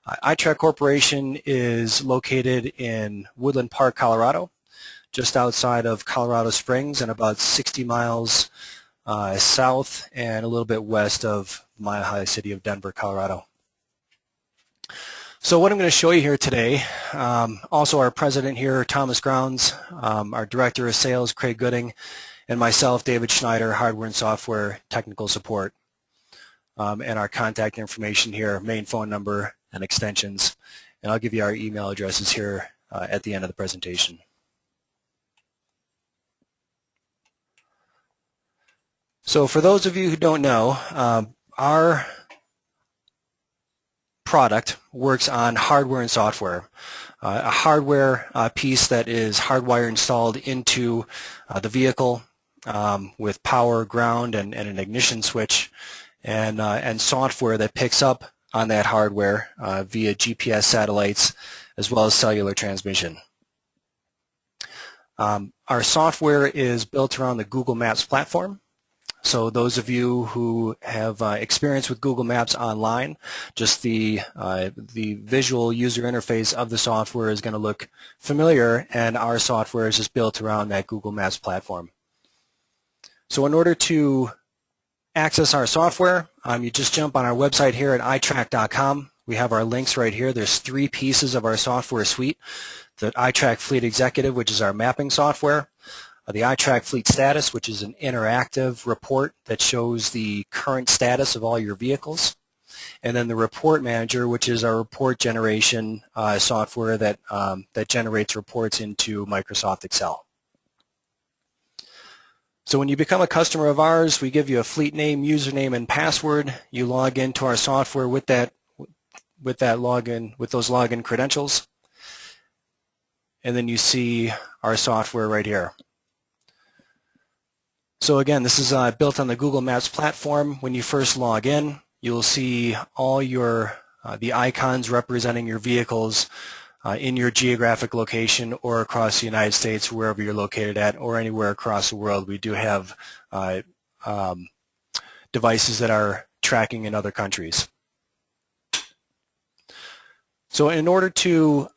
iTRAK Corporation is located in Woodland Park, Colorado, just outside of Colorado Springs and about 60 miles south and a little bit west of the Mile High city of Denver, Colorado. So what I'm going to show you here today, also our president here, Thomas Grounds, our director of sales, Craig Gooding, and myself, David Schneider, hardware and software technical support. And our contact information here, main phone number and extensions. And I'll give you our email addresses here at the end of the presentation. So for those of you who don't know, our product works on hardware and software. A hardware piece that is hardwire installed into the vehicle with power, ground, and an ignition switch, and software that picks up on that hardware via GPS satellites as well as cellular transmission. Our software is built around the Google Maps platform. So those of you who have experience with Google Maps online, just the visual user interface of the software is going to look familiar, and our software is just built around that Google Maps platform. So in order to access our software, you just jump on our website here at iTRAK.com. We have our links right here. There's 3 pieces of our software suite. The iTRAK Fleet Executive, which is our mapping software. The iTRAK Fleet Status, which is an interactive report that shows the current status of all your vehicles. And then the Report Manager, which is our report generation software that generates reports into Microsoft Excel. So when you become a customer of ours, we give you a fleet name, username, and password. You log into our software with those login credentials, and then you see our software right here. So again, this is built on the Google Maps platform. When you first log in, you'll see all your the icons representing your vehicles in your geographic location or across the United States, wherever you're located at, or anywhere across the world. We do have devices that are tracking in other countries. So in order to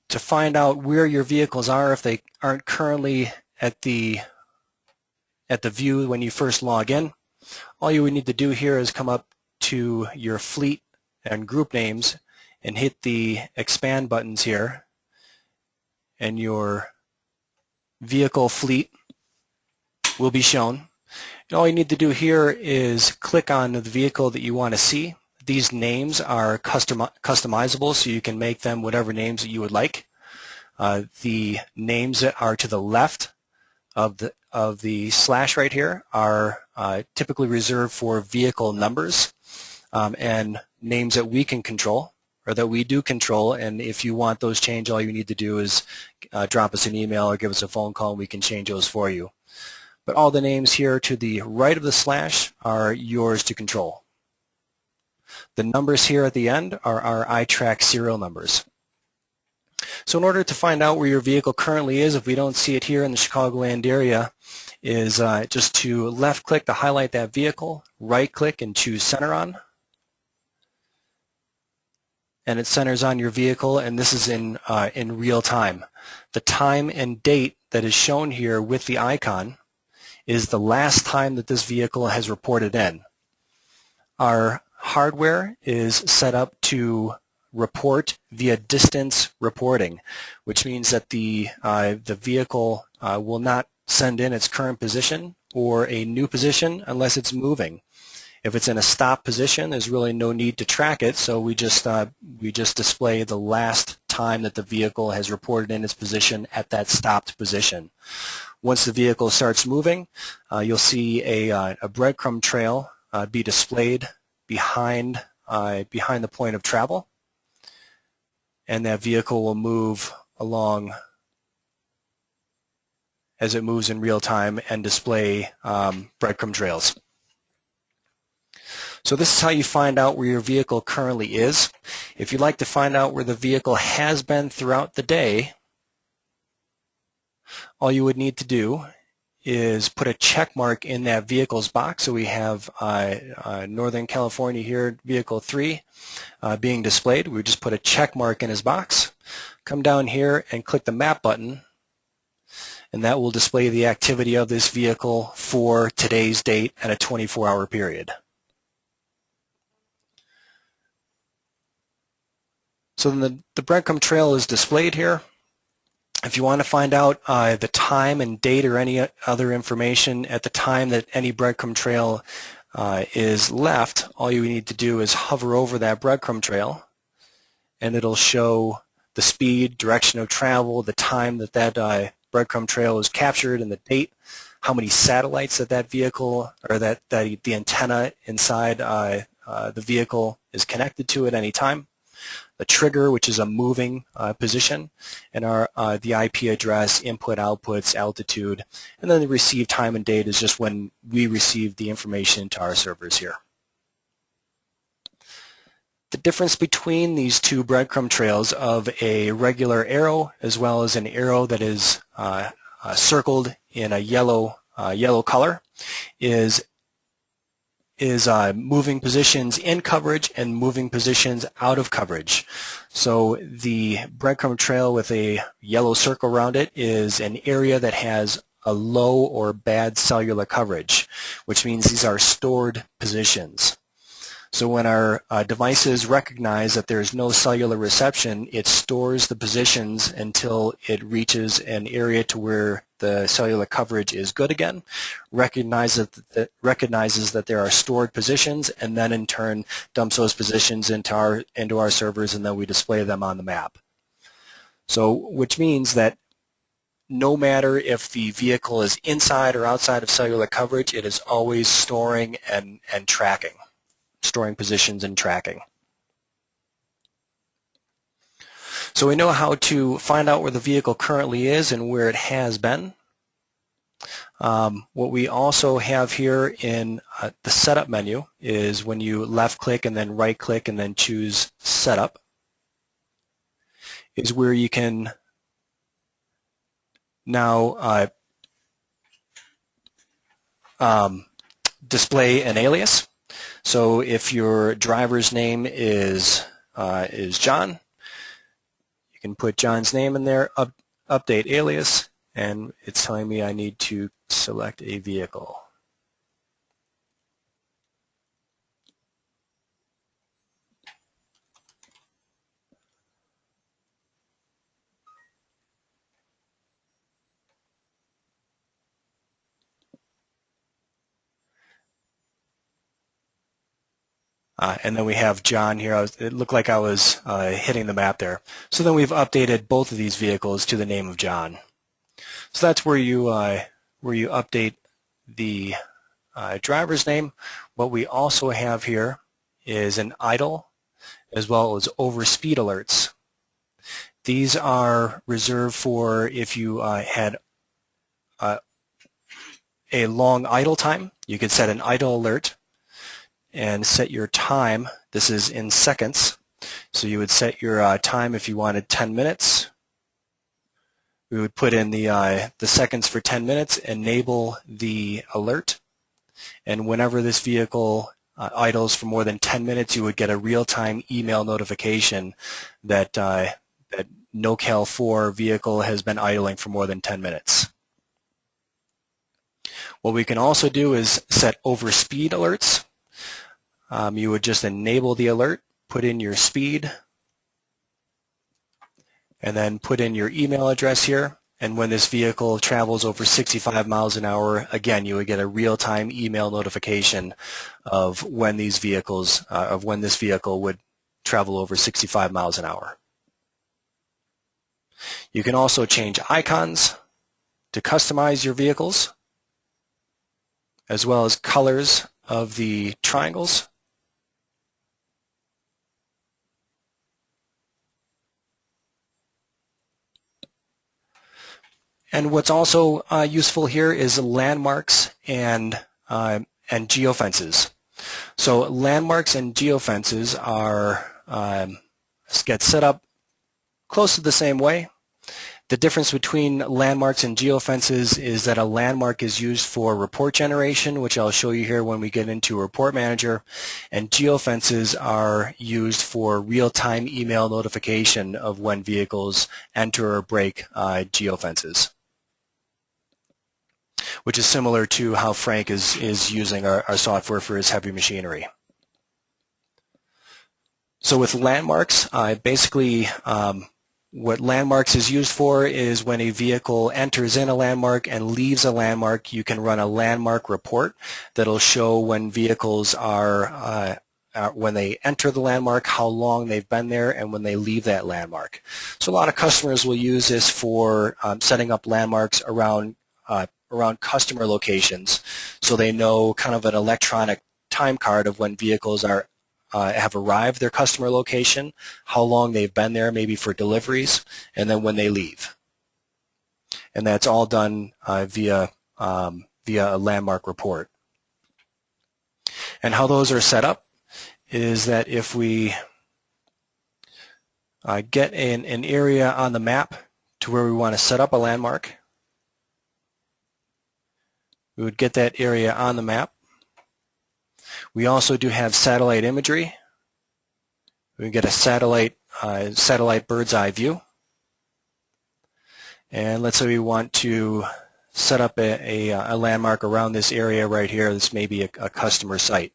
find out where your vehicles are, if they aren't currently at the view when you first log in, all you would need to do here is come up to your fleet and group names and hit the expand buttons here, and your vehicle fleet will be shown. And all you need to do here is click on the vehicle that you want to see. These names are customizable, so you can make them whatever names that you would like. The names that are to the left of the slash right here are typically reserved for vehicle numbers and names that we can control, or that we do control, and if you want those changed, all you need to do is drop us an email or give us a phone call and we can change those for you. But all the names here to the right of the slash are yours to control. The numbers here at the end are our iTRAK serial numbers. So in order to find out where your vehicle currently is, if we don't see it here in the Chicagoland area, is just to left click to highlight that vehicle, right click and choose Center On. And it centers on your vehicle, and this is in real time. The time and date that is shown here with the icon is the last time that this vehicle has reported in. Our hardware is set up to report via distance reporting, which means that the vehicle will not send in its current position or a new position unless it's moving. If it's in a stop position, there's really no need to track it, so we just display the last time that the vehicle has reported in its position at that stopped position. Once the vehicle starts moving, you'll see a breadcrumb trail be displayed behind the point of travel, and that vehicle will move along as it moves in real time and display breadcrumb trails. So this is how you find out where your vehicle currently is. If you'd like to find out where the vehicle has been throughout the day, all you would need to do is put a check mark in that vehicle's box. So we have Northern California here, vehicle 3 being displayed. We just put a check mark in his box. Come down here and click the map button, and that will display the activity of this vehicle for today's date and a 24-hour period. So then the breadcrumb trail is displayed here. If you want to find out the time and date or any other information at the time that any breadcrumb trail is left, all you need to do is hover over that breadcrumb trail, and it'll show the speed, direction of travel, the time that that breadcrumb trail is captured, and the date, how many satellites that vehicle or that the antenna inside the vehicle is connected to at any time, the trigger, which is a moving position, and the IP address, input, outputs, altitude, and then the received time and date is just when we receive the information to our servers here. The difference between these two breadcrumb trails of a regular arrow as well as an arrow that is circled in a yellow color is moving positions in coverage and moving positions out of coverage. So the breadcrumb trail with a yellow circle around it is an area that has a low or bad cellular coverage, which means these are stored positions. So when our devices recognize that there's no cellular reception, it stores the positions until it reaches an area to where the cellular coverage is good again, recognizes that there are stored positions, and then in turn dumps those positions into our servers, and then we display them on the map. So which means that no matter if the vehicle is inside or outside of cellular coverage, it is always storing and tracking. Storing positions and tracking. So we know how to find out where the vehicle currently is and where it has been. What we also have here in the setup menu is when you left click and then right click and then choose setup, is where you can now display an alias. So if your driver's name is John, you can put John's name in there, update alias, and it's telling me I need to select a vehicle. And then we have John here. It looked like I was hitting the map there. So then we've updated both of these vehicles to the name of John. So that's where you update the driver's name. What we also have here is an idle as well as overspeed alerts. These are reserved for if you had a long idle time. You could set an idle alert and set your time. This is in seconds. So you would set your time if you wanted 10 minutes. We would put in the seconds for 10 minutes, enable the alert, and whenever this vehicle idles for more than 10 minutes, you would get a real-time email notification that that NoCal 4 vehicle has been idling for more than 10 minutes. What we can also do is set overspeed alerts. You would just enable the alert, put in your speed, and then put in your email address here. And when this vehicle travels over 65 miles an hour, again, you would get a real-time email notification of when these vehicles, when this vehicle would travel over 65 miles an hour. You can also change icons to customize your vehicles, as well as colors of the triangles. And what's also useful here is landmarks and geofences. So landmarks and geofences are get set up close to the same way. The difference between landmarks and geofences is that a landmark is used for report generation, which I'll show you here when we get into Report Manager, and geofences are used for real-time email notification of when vehicles enter or break geofences, which is similar to how Frank is using our software for his heavy machinery. So with landmarks, basically what landmarks is used for is when a vehicle enters in a landmark and leaves a landmark, you can run a landmark report that'll show when vehicles are when they enter the landmark, how long they've been there, and when they leave that landmark. So a lot of customers will use this for setting up landmarks around customer locations, so they know kind of an electronic time card of when vehicles have arrived their customer location, how long they've been there, maybe for deliveries, and then when they leave. And that's all done via a landmark report. And how those are set up is that if we get an area on the map to where we want to set up a landmark, we would get that area on the map. We also do have satellite imagery. We get a satellite bird's eye view. And let's say we want to set up a landmark around this area right here. This may be a customer site.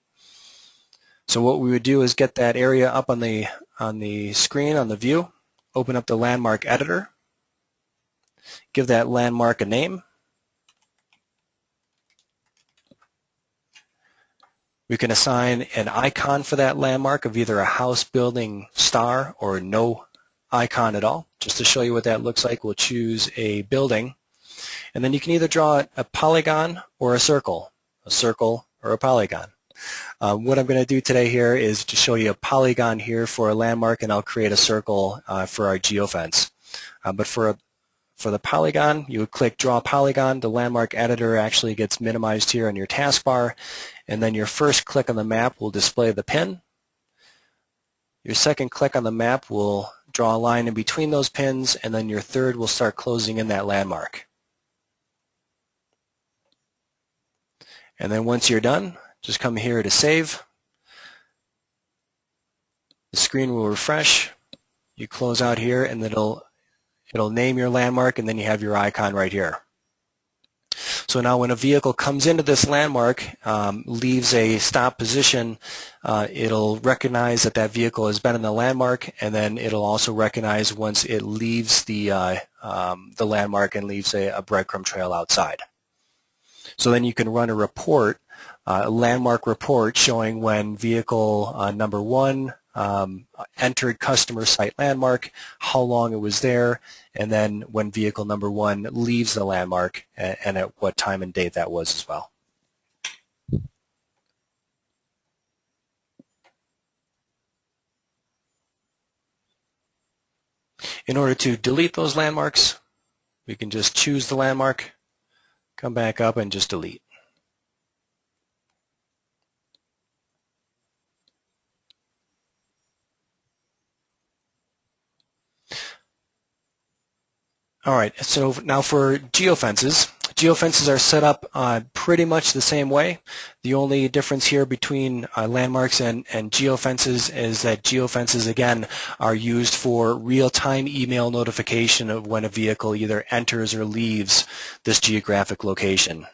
So what we would do is get that area up on the screen, on the view, open up the landmark editor, give that landmark a name. We can assign an icon for that landmark of either a house, building, star, or no icon at all. Just to show you what that looks like, we'll choose a building. And then you can either draw a polygon or a circle or a polygon. What I'm going to do today here is to show you a polygon here for a landmark, and I'll create a circle for our geofence. But for the polygon, you would click Draw Polygon. The landmark editor actually gets minimized here on your taskbar, and then your first click on the map will display the pin. Your second click on the map will draw a line in between those pins, and then your third will start closing in that landmark. And then once you're done, just come here to save. The screen will refresh. You close out here, and it'll name your landmark, and then you have your icon right here. So now when a vehicle comes into this landmark, leaves a stop position, it'll recognize that that vehicle has been in the landmark, and then it'll also recognize once it leaves the landmark and leaves a breadcrumb trail outside. So then you can run a report, a landmark report showing when vehicle number 1 entered customer site landmark, how long it was there, and then when vehicle number 1 leaves the landmark, and at what time and date that was as well. In order to delete those landmarks, we can just choose the landmark, come back up, and just delete. All right, so now for geofences. Geofences are set up pretty much the same way. The only difference here between landmarks and geofences is that geofences, again, are used for real-time email notification of when a vehicle either enters or leaves this geographic location.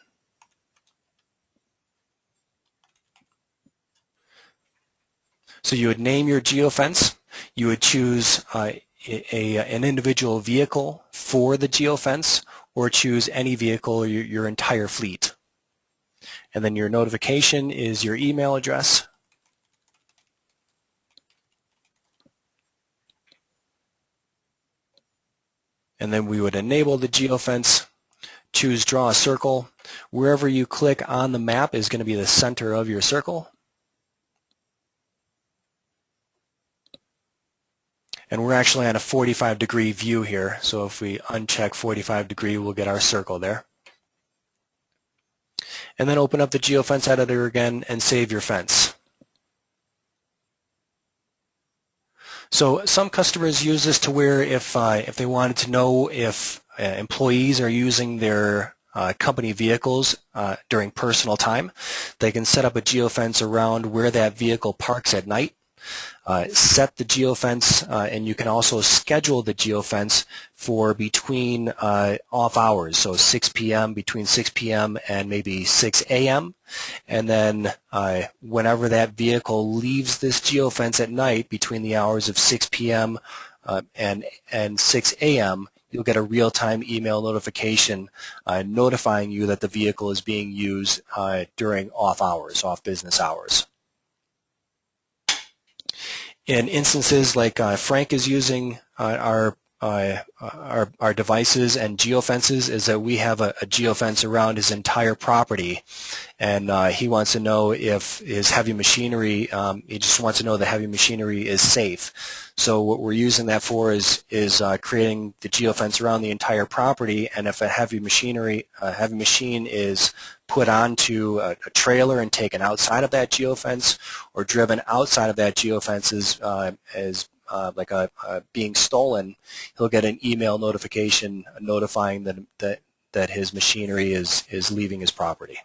So you would name your geofence. You would choose an individual vehicle for the geofence, or choose any vehicle or your entire fleet. And then your notification is your email address. And then we would enable the geofence, choose Draw a Circle. Wherever you click on the map is going to be the center of your circle. And we're actually on a 45-degree view here, so if we uncheck 45-degree, we'll get our circle there. And then open up the geofence editor again and save your fence. So some customers use this to where if they wanted to know if employees are using their company vehicles during personal time, they can set up a geofence around where that vehicle parks at night. Set the geofence, and you can also schedule the geofence for between off hours, so 6 p.m., between 6 p.m. and maybe 6 a.m. And then whenever that vehicle leaves this geofence at night between the hours of 6 p.m. And 6 a.m., you'll get a real-time email notification notifying you that the vehicle is being used during off hours, off business hours. In instances like Frank is using our devices and geofences, is that we have a geofence around his entire property, and he wants to know if his heavy machinery, he just wants to know the heavy machinery is safe. So what we're using that for is creating the geofence around the entire property, and if a heavy machine is put onto a trailer and taken outside of that geofence, or driven outside of that geofence as like being stolen, he'll get an email notification notifying that his machinery is leaving his property.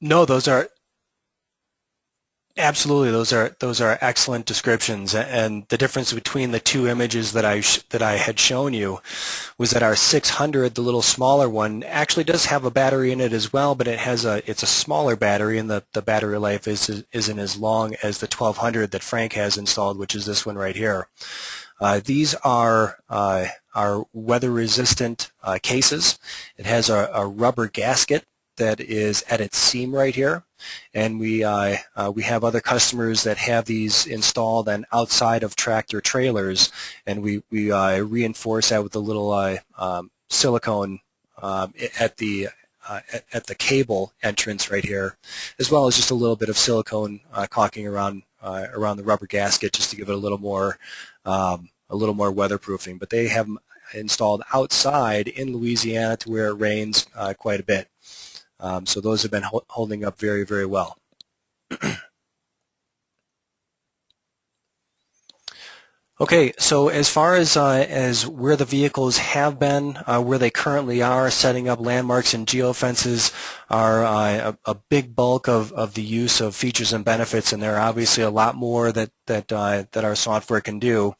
No, those are absolutely, those are excellent descriptions, and the difference between the two images that I had shown you was that our 600, the little smaller one, actually does have a battery in it as well, but it's a smaller battery, and the battery life isn't as long as the 1200 that Frank has installed, which is this one right here. These are weather-resistant cases. It has a rubber gasket that is at its seam right here, and we have other customers that have these installed and outside of tractor trailers, and we reinforce that with a little silicone at the cable entrance right here, as well as just a little bit of silicone caulking around the rubber gasket, just to give it a little more weatherproofing. But they have them installed outside in Louisiana to where it rains quite a bit. So those have been holding up very, very well. Okay, so as far as where the vehicles have been, where they currently are, setting up landmarks and geofences are a big bulk of the use of features and benefits, and there are obviously a lot more that our software can do.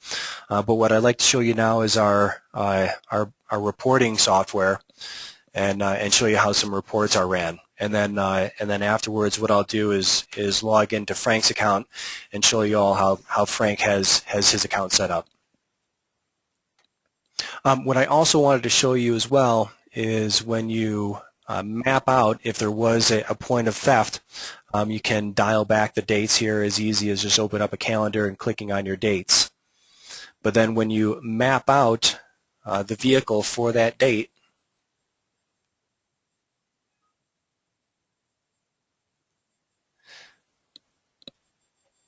But what I'd like to show you now is our reporting software, and show you how some reports are ran. And then afterwards, what I'll do is log into Frank's account and show you all how Frank has his account set up. What I also wanted to show you as well is when you map out if there was a point of theft, you can dial back the dates here as easy as just open up a calendar and clicking on your dates. But then when you map out the vehicle for that date,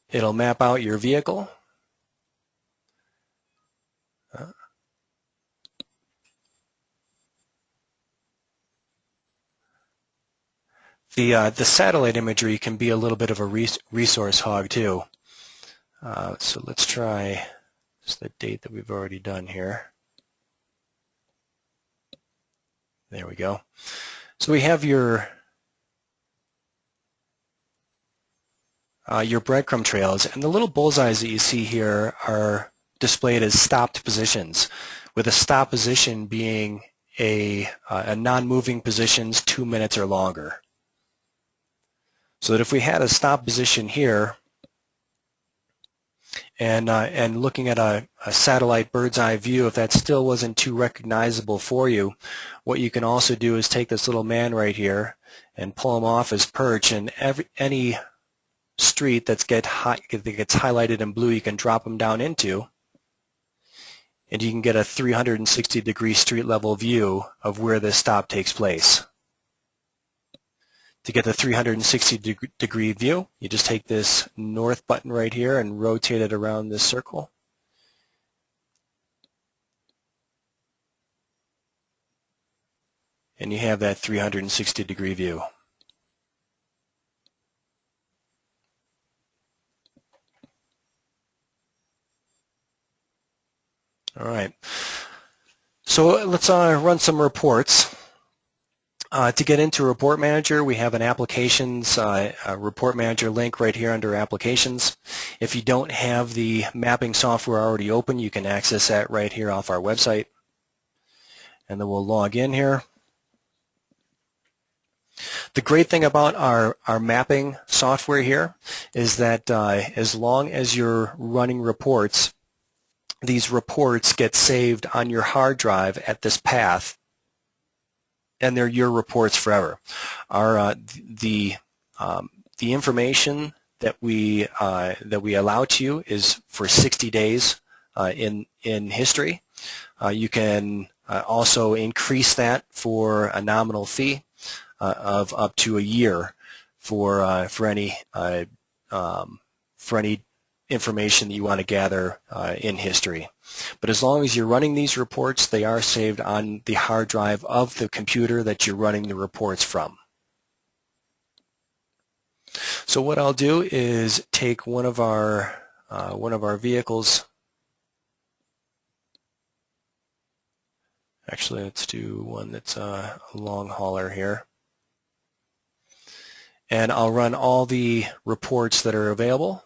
it'll map out your vehicle. The satellite imagery can be a little bit of a resource hog too. So let's try just the date that we've already done here. There we go. So we have your breadcrumb trails, and the little bullseyes that you see here are displayed as stopped positions, with a stop position being a non-moving positions 2 minutes or longer. So that if we had a stop position here, and looking at a satellite bird's eye view, if that still wasn't too recognizable for you, what you can also do is take this little man right here and pull him off his perch, and any street that gets highlighted in blue you can drop him down into, and you can get a 360-degree street level view of where this stop takes place. To get the 360-degree view, you just take this north button right here and rotate it around this circle. And you have that 360-degree view. All right. So let's run some reports. To get into Report Manager, we have an Applications Report Manager link right here under Applications. If you don't have the mapping software already open, you can access that right here off our website. And then we'll log in here. The great thing about our mapping software here is that as long as you're running reports, these reports get saved on your hard drive at this path, and they're your reports forever. The information that we allow to you is for 60 days in history. You can also increase that for a nominal fee of up to a year for any information that you want to gather in history. But as long as you're running these reports, they are saved on the hard drive of the computer that you're running the reports from. So what I'll do is take one of our vehicles. Actually, let's do one that's a long hauler here. And I'll run all the reports that are available.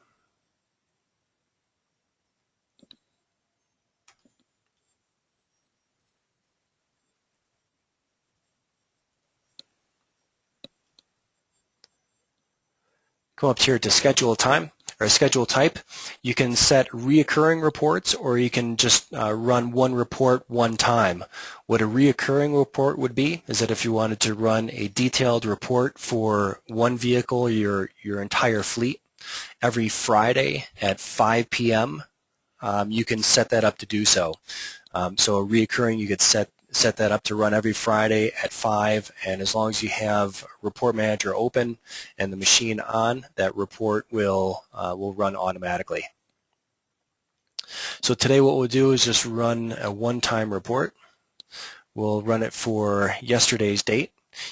Go up here to schedule time or schedule type. You can set reoccurring reports, or you can just run one report one time. What a reoccurring report would be is that if you wanted to run a detailed report for one vehicle, your entire fleet, every Friday at 5 p.m., you can set that up to do so. So a reoccurring, you could set that up to run every Friday at 5, and as long as you have Report Manager open and the machine on, that report will run automatically. So today what we'll do is just run a one-time report. We'll run it for yesterday's date.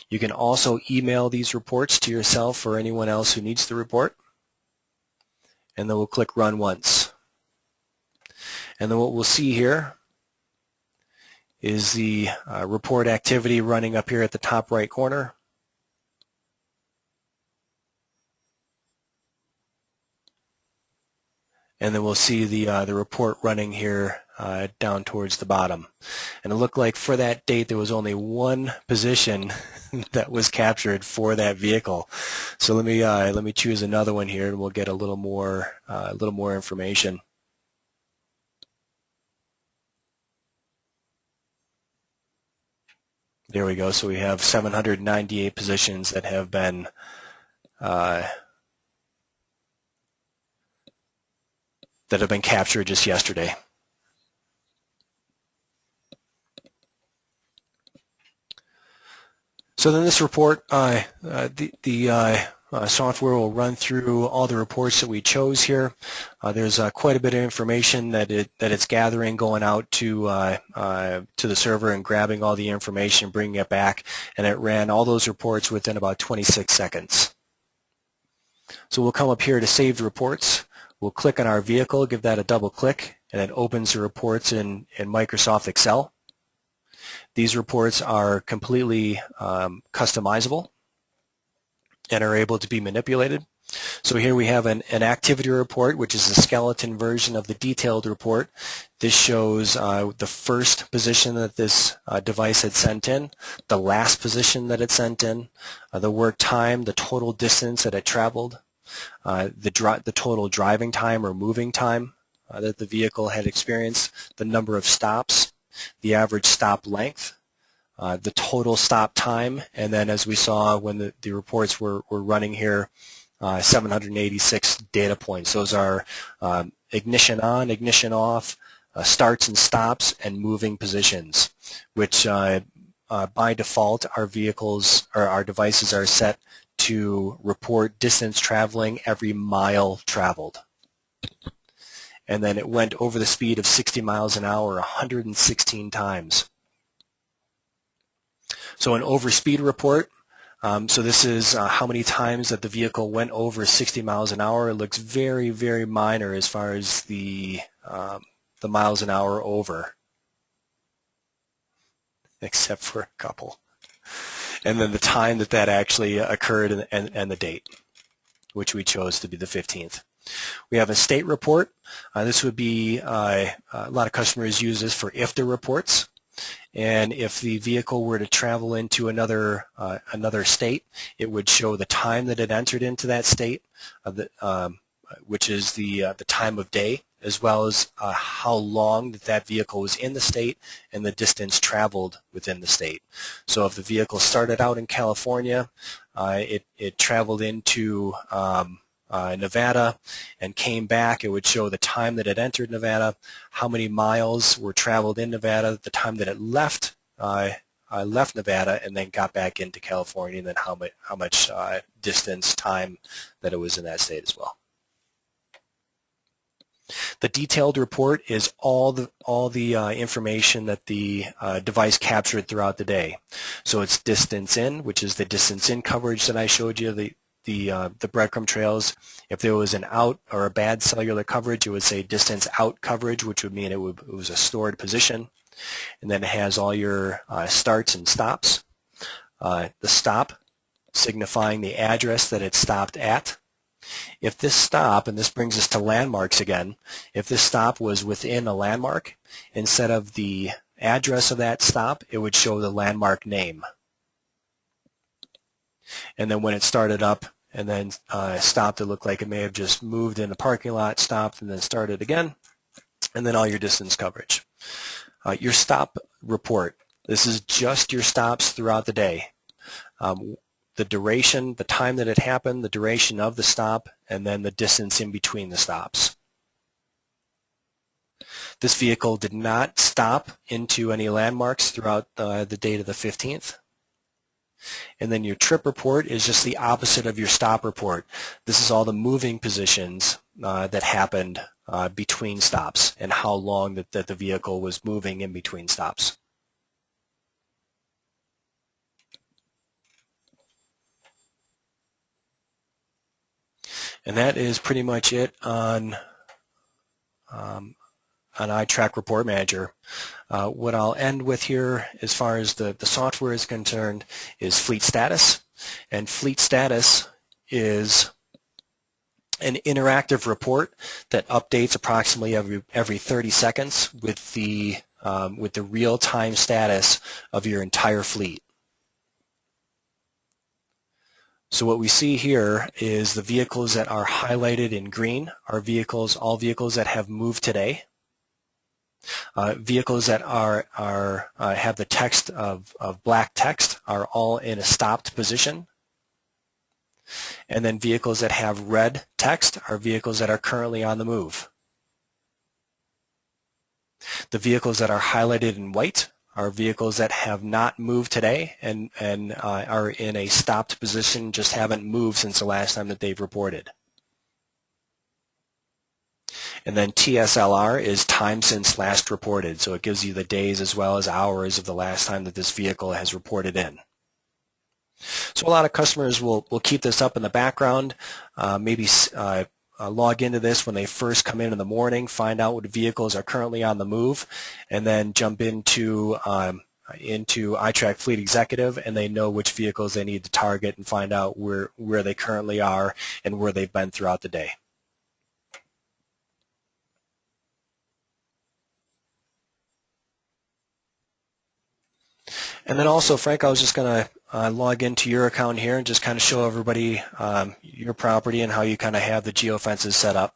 You can also email these reports to yourself or anyone else who needs the report. And then we'll click Run Once. And then what we'll see here is the report activity running up here at the top right corner. And then we'll see the report running here down towards the bottom. And it looked like for that date there was only one position that was captured for that vehicle. So let me choose another one here, and we'll get a little more information. There we go. So we have 798 positions that have been captured just yesterday. So then this report, the software will run through all the reports that we chose here. There's quite a bit of information that it's gathering, going out to the server and grabbing all the information, bringing it back, and it ran all those reports within about 26 seconds. So we'll come up here to Saved Reports. We'll click on our vehicle, give that a double click, and it opens the reports in Microsoft Excel. These reports are completely customizable and are able to be manipulated. So here we have an activity report, which is a skeleton version of the detailed report. This shows the first position that this device had sent in, the last position that it sent in, the work time, the total distance that it traveled, the total driving time or moving time that the vehicle had experienced, the number of stops, the average stop length, the total stop time, and then as we saw when the reports were running here, 786 data points. Those are ignition on, ignition off, starts and stops, and moving positions, which by default our vehicles or our devices are set to report distance traveling every mile traveled. And then it went over the speed of 60 miles an hour 116 times. So an overspeed report, so this is how many times that the vehicle went over 60 miles an hour. It looks very, very minor as far as the miles an hour over, except for a couple. And then the time that actually occurred and the date, which we chose to be the 15th. We have a state report. This would be, a lot of customers use this for if the reports. And if the vehicle were to travel into another state, it would show the time that it entered into that state, which is the time of day, as well as how long that vehicle was in the state and the distance traveled within the state. So if the vehicle started out in California, it traveled into Nevada and came back, it would show the time that it entered Nevada, how many miles were traveled in Nevada, the time that it left Nevada and then got back into California, and then how much distance time that it was in that state as well. The detailed report is all the information that the device captured throughout the day. So it's distance in, which is the distance in coverage that I showed you, the breadcrumb trails. If there was an out or a bad cellular coverage, it would say distance out coverage, which would mean it was a stored position. And then it has all your starts and stops. The stop signifying the address that it stopped at. If this stop, and this brings us to landmarks again, if this stop was within a landmark, instead of the address of that stop, it would show the landmark name. And then when it started up and then stopped, it looked like it may have just moved in the parking lot, stopped, and then started again, and then all your distance coverage. Your stop report, this is just your stops throughout the day. The duration, the time that it happened, the duration of the stop, and then the distance in between the stops. This vehicle did not stop into any landmarks throughout the date of the 15th. And then your trip report is just the opposite of your stop report. This is all the moving positions that happened between stops and how long that the vehicle was moving in between stops. And that is pretty much it on iTRAK Report Manager. What I'll end with here as far as the software is concerned is fleet status. And fleet status is an interactive report that updates approximately every 30 seconds with the real-time status of your entire fleet. So what we see here is the vehicles that are highlighted in green are all vehicles that have moved today. Vehicles that have the text of black text are all in a stopped position. And then vehicles that have red text are vehicles that are currently on the move. The vehicles that are highlighted in white are vehicles that have not moved today and are in a stopped position, just haven't moved since the last time that they've reported. And then TSLR is time since last reported, so it gives you the days as well as hours of the last time that this vehicle has reported in. So a lot of customers will keep this up in the background, maybe log into this when they first come in the morning, find out what vehicles are currently on the move, and then jump into iTRAK Fleet Executive, and they know which vehicles they need to target and find out where they currently are and where they've been throughout the day. And then also, Frank, I was just going to log into your account here and just kind of show everybody your property and how you kind of have the Geofences set up.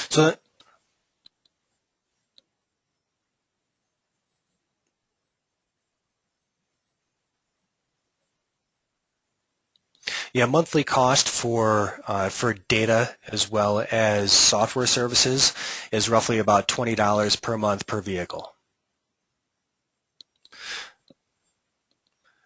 So yeah, monthly cost for data as well as software services is roughly about $20 per month per vehicle.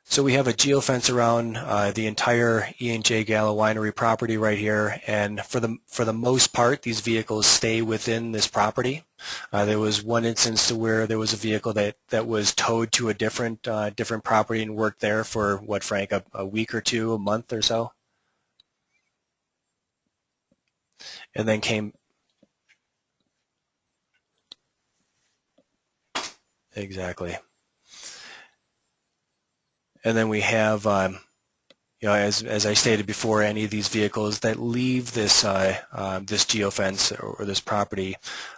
So we have a geofence around the entire E&J Gallo Winery property right here, and for the most part, these vehicles stay within this property. There was one instance to where there was a vehicle that was towed to a different property and worked there for what, Frank, a week or two, a month or so, and then came. Exactly. And then we have, you know, as I stated before, any of these vehicles that leave this this geofence or this property,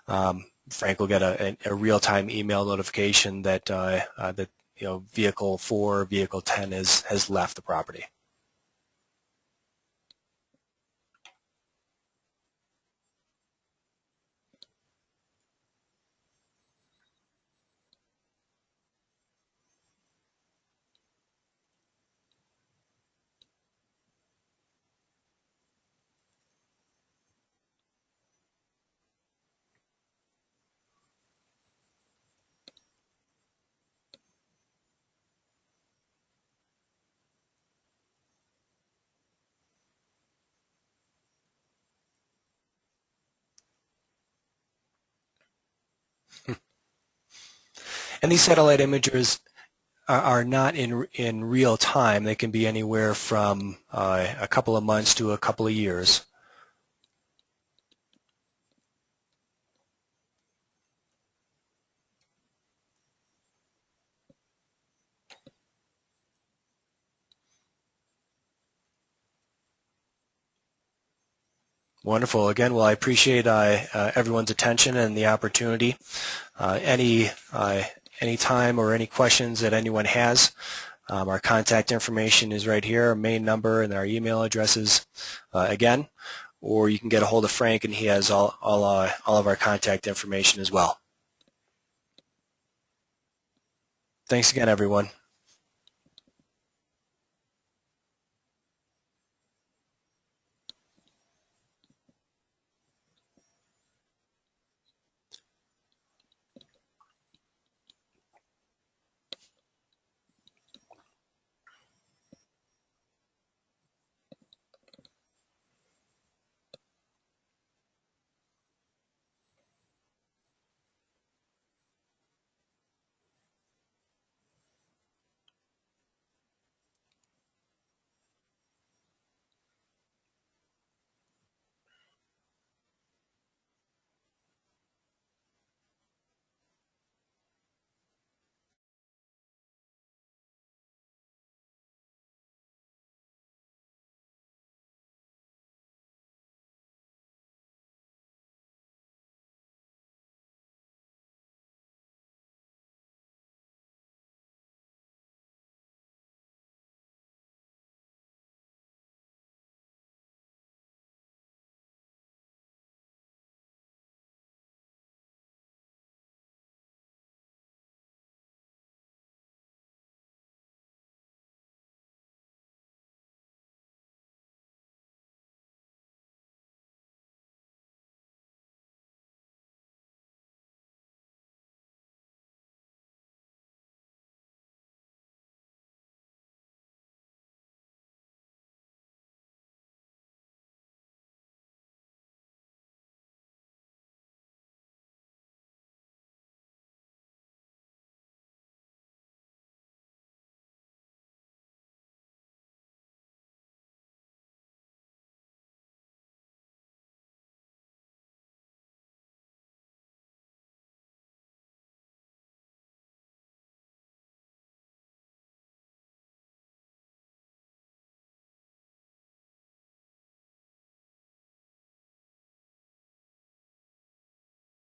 Frank will get a real-time email notification that that vehicle 4, vehicle 10 has left the property. And these satellite imagers are not in real time. They can be anywhere from a couple of months to a couple of years. Wonderful. Again, well, I appreciate everyone's attention and the opportunity. Any time or any questions that anyone has, our contact information is right here, our main number and our email addresses again, or you can get a hold of Frank and he has all of our contact information as well. Thanks again, everyone.